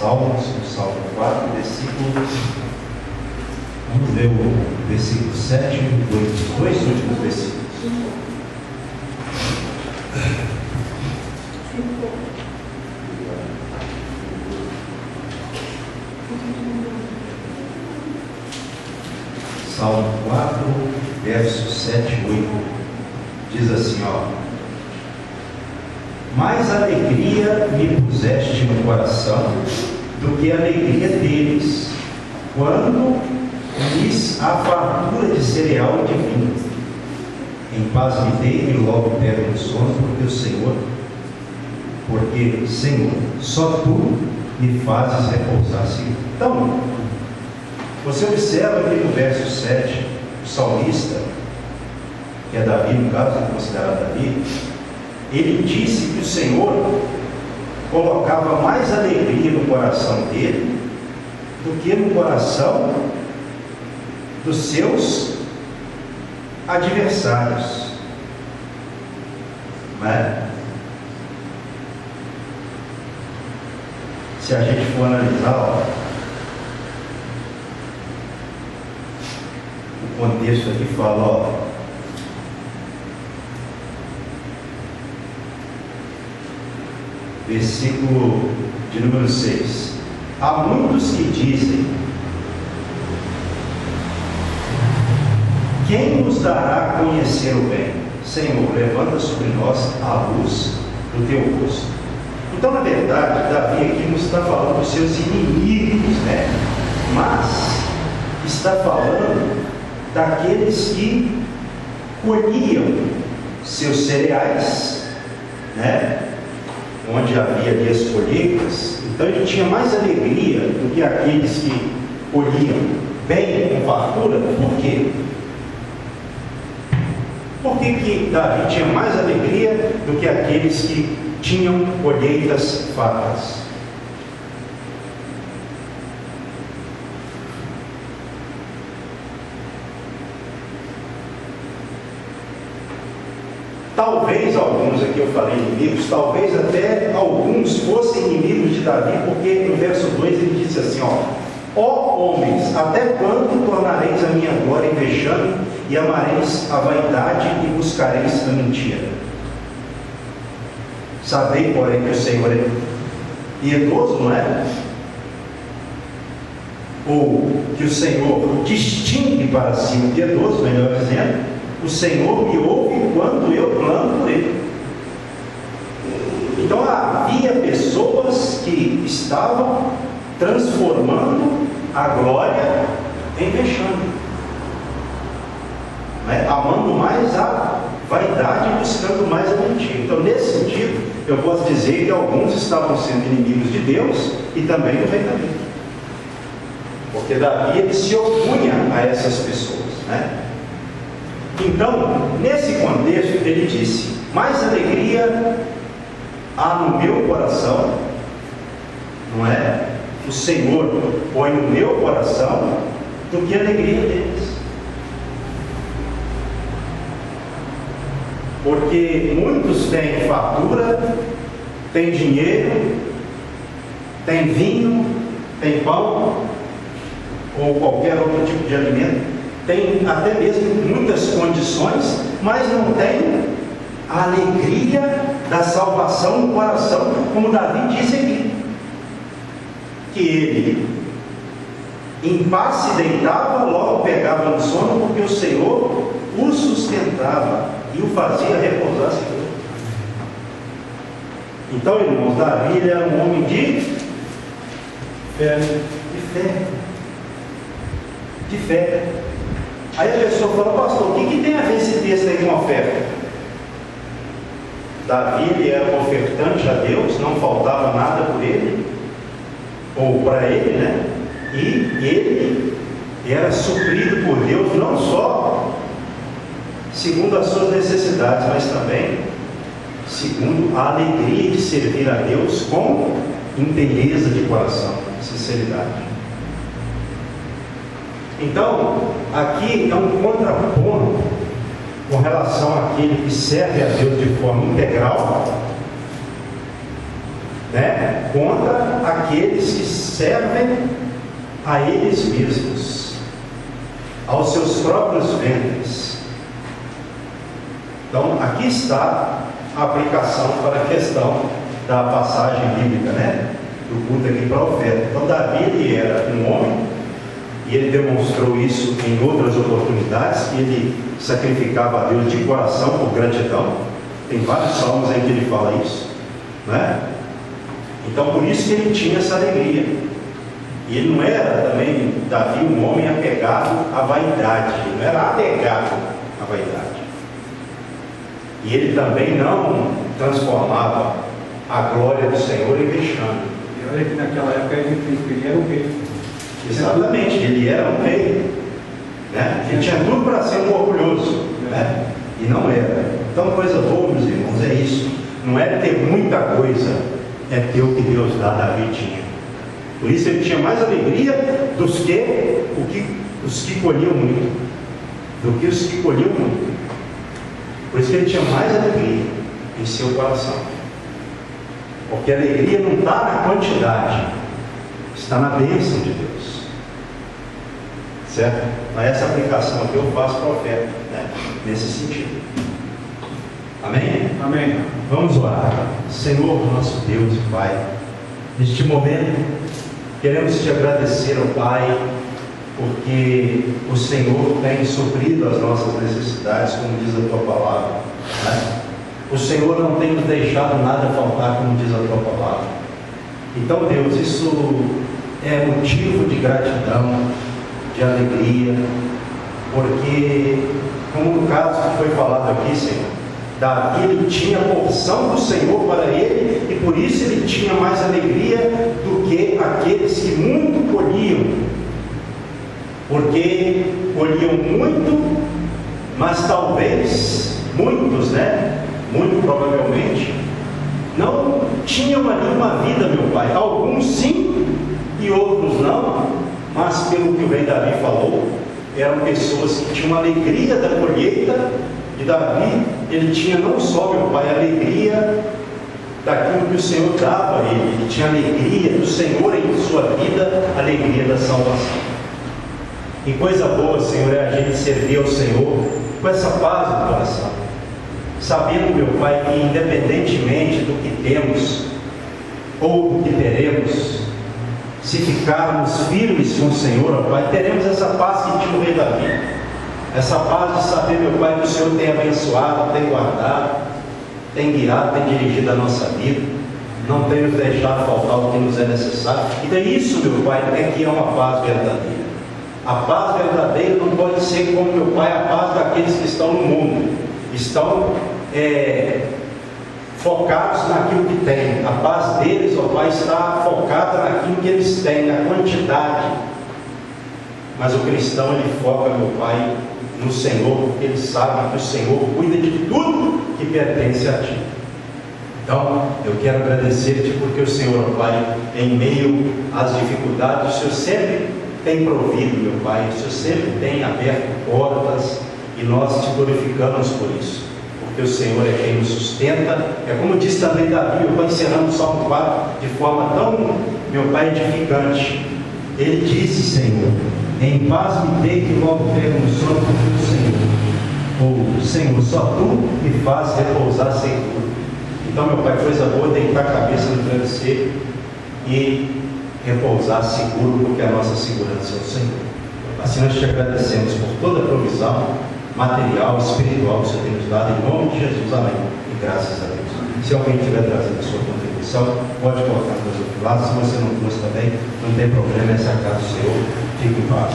Salmos, no Salmo 4, versículo. Vamos ler o versículo 7 e 8, os dois últimos versículos. Salmo 4, versos 7 e 8, diz assim, mais alegria me puseste no coração do que a alegria deles, quando lhes a fartura de cereal e de vinho. Em paz me deito e logo pego no sono, porque, Senhor, só Tu me fazes repousar seguro. Então, você observa aqui no verso 7, o salmista, que é Davi, no caso, é considerado Davi, ele disse que o Senhor colocava mais alegria no coração dele do que no coração dos seus adversários. Não é? Se a gente for analisar, o contexto aqui fala, versículo de número 6. Há muitos que dizem: quem nos dará a conhecer o bem? Senhor, levanta sobre nós a luz do Teu rosto. Então, na verdade, Davi aqui não está falando dos seus inimigos, né? Mas está falando daqueles que colhiam seus cereais, né? Onde havia ali as colheitas. Então ele tinha mais alegria do que aqueles que colhiam bem, com fartura. Por quê? Por que Davi tinha mais alegria do que aqueles que tinham colheitas fartas? Talvez alguns, aqui eu falei inimigos, talvez até alguns fossem inimigos de Davi, porque no verso 2 ele disse assim, ó homens, até quando tornareis a minha glória em vexame, e amareis a vaidade e buscareis a mentira? Sabei, porém, que o Senhor é piedoso, não é? Ou que o Senhor distingue para si o piedoso, melhor dizendo, o Senhor me ouve quando eu clamo por Ele. Então havia pessoas que estavam transformando a glória em vexame, né? Amando mais a vaidade e buscando mais a mentira. Então, nesse sentido, eu posso dizer que alguns estavam sendo inimigos de Deus e também do rei Davi, porque Davi ele se opunha a essas pessoas, né? Então, nesse contexto, ele disse: mais alegria há no meu coração, não é? O Senhor põe no meu coração do que a alegria deles. Porque muitos têm fartura, têm dinheiro, têm vinho, têm pão, ou qualquer outro tipo de alimento, tem até mesmo muitas condições, mas não tem a alegria da salvação no coração, como Davi disse aqui, que ele em paz se deitava, logo pegava no sono, porque o Senhor o sustentava e o fazia repousar seguro. Então, irmãos, Davi ele era um homem de fé. Aí a pessoa fala: pastor, o que tem a ver esse texto aí com oferta? Davi ele era um ofertante a Deus, não faltava nada por ele, ou para ele, né? E ele era suprido por Deus, não só segundo as suas necessidades, mas também segundo a alegria de servir a Deus com inteireza de coração, sinceridade. Então, aqui é um contraponto com relação àquele que serve a Deus de forma integral, né, contra aqueles que servem a eles mesmos, aos seus próprios ventres. Então, aqui está a aplicação para a questão da passagem bíblica, né, do culto aqui para a oferta. Então, Davi, ele era um homem, e ele demonstrou isso em outras oportunidades, que ele sacrificava a Deus de coração por gratidão. Tem vários salmos em que ele fala isso, né? Então, por isso que ele tinha essa alegria. E ele não era também, Davi, um homem apegado à vaidade, ele não era apegado à vaidade. E ele também não transformava a glória do Senhor em vexame. E olha que naquela época ele era o rei. Exatamente, ele era um rei, né? Ele tinha tudo para ser um orgulhoso, né? E não era. Então, coisa boa, meus irmãos, é isso. Não é ter muita coisa, é ter o que Deus dá. Davi tinha. Por isso ele tinha mais alegria dos que os que colhiam muito, do que os que colhiam muito. Por isso que ele tinha mais alegria em seu coração. Porque a alegria não está na quantidade, está na bênção de Deus. Certo? Então, essa aplicação que eu faço para a oferta, né? Nesse sentido. Amém? Amém. Vamos orar. Senhor, nosso Deus e Pai, neste momento queremos te agradecer, ó Pai, porque o Senhor tem suprido as nossas necessidades, como diz a tua palavra, né? O Senhor não tem nos deixado nada faltar, como diz a tua palavra. Então, Deus, isso é motivo de gratidão, de alegria, porque, como no caso que foi falado aqui, Senhor, Davi, ele tinha a porção do Senhor para ele, e por isso ele tinha mais alegria do que aqueles que muito colhiam, porque colhiam muito, mas talvez muitos, né, muito provavelmente não tinham ali uma vida, meu Pai. Alguns sim e outros não, mas pelo que o rei Davi falou, eram pessoas que tinham alegria da colheita. E Davi, ele tinha não só, meu Pai, alegria daquilo que o Senhor dava a ele, ele tinha alegria do Senhor em sua vida, alegria da salvação. E coisa boa, Senhor, é a gente servir ao Senhor com essa paz no coração, sabendo, meu Pai, que independentemente do que temos ou do que teremos, se ficarmos firmes com o Senhor, ó Pai, teremos essa paz que tinha o rei Davi. Essa paz de saber, meu Pai, que o Senhor tem abençoado, tem guardado, tem guiado, tem dirigido a nossa vida, não tem nos deixado faltar o que nos é necessário. Então isso, meu Pai, é que é uma paz verdadeira. A paz verdadeira não pode ser como, meu Pai, a paz daqueles que estão no mundo, estão focados naquilo que têm. A paz deles, ó Pai, está focada naquilo que eles têm, na quantidade. Mas o cristão, ele foca, meu Pai, no Senhor, porque ele sabe que o Senhor cuida de tudo que pertence a Ti. Então, eu quero agradecer-te porque o Senhor, ó Pai, em meio às dificuldades, o Senhor sempre tem provido, meu Pai, o Senhor sempre tem aberto portas, e nós te glorificamos por isso, porque o Senhor é quem nos sustenta. É como disse também Davi, eu vou encerrando o Salmo 4 de forma tão, meu Pai, edificante. Ele disse, Senhor, em paz me deito e logo pego no sono do Senhor. Ou, Senhor, só Tu me faz repousar seguro. Então, meu Pai, coisa boa, deitar a cabeça no travesseiro e repousar seguro, porque a nossa segurança é o Senhor. Assim nós te agradecemos por toda a provisão material, espiritual que o Senhor tem nos dado, em nome de Jesus, amém. E graças a Deus. Se alguém tiver trazido a sua contribuição, pode colocar nos outros lados. Se você não trouxe também, não tem problema, essa é a casa do Senhor. Fique em paz.